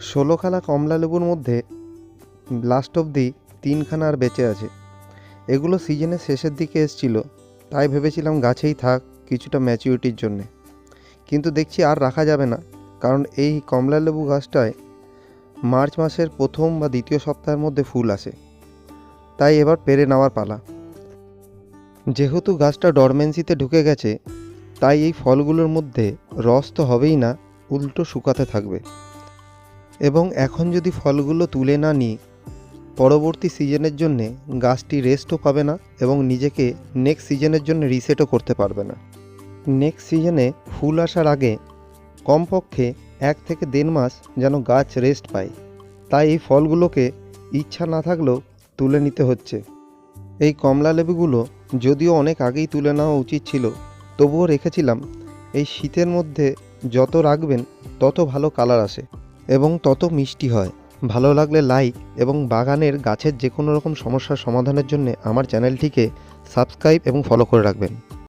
ষোলোখানা কমলা লেবুর মধ্যে লাস্ট অবধি তিনখানা আর বেঁচে আছে। এগুলো সিজনের শেষের দিকে এসছিল, তাই ভেবেছিলাম গাছেই থাক কিছুটা ম্যাচিউরিটির জন্যে, কিন্তু দেখছি আর রাখা যাবে না, কারণ এই কমলা লেবু গাছটায় মার্চ মাসের প্রথম বা দ্বিতীয় সপ্তাহের মধ্যে ফুল আসে। তাই এবার পেরে নেওয়ার পালা। যেহেতু গাছটা ডরমেন্সিতে ঢুকে গেছে, তাই এই ফলগুলোর মধ্যে রস তো হবেই না, উল্টো শুকাতে থাকবে। এবং এখন যদি ফলগুলো তুলে না নিই, পরবর্তী সিজনের জন্যে গাছটি রেস্টও পাবে না এবং নিজেকে নেক্সট সিজনের জন্য রিসেটও করতে পারবে না। নেক্সট সিজনে ফুল আসার আগে কমপক্ষে 1 থেকে 1.5 মাস যেন গাছ রেস্ট পায়। তাই এই ফলগুলোকে ইচ্ছা না থাকলেও তুলে নিতে হচ্ছে। এই কমলা লেবুগুলো যদিও অনেক আগেই তুলে নেওয়া উচিত ছিল, তবুও রেখেছিলাম। এই শীতের মধ্যে যত রাখবেন তত ভালো কালার আসে এবং তত মিষ্টি হয়। ভালো লাগলে লাইক এবং বাগানের গাছের যে কোনো রকম সমস্যার সমাধানের জন্য আমার চ্যানেলটিকে সাবস্ক্রাইব এবং ফলো করে রাখবেন।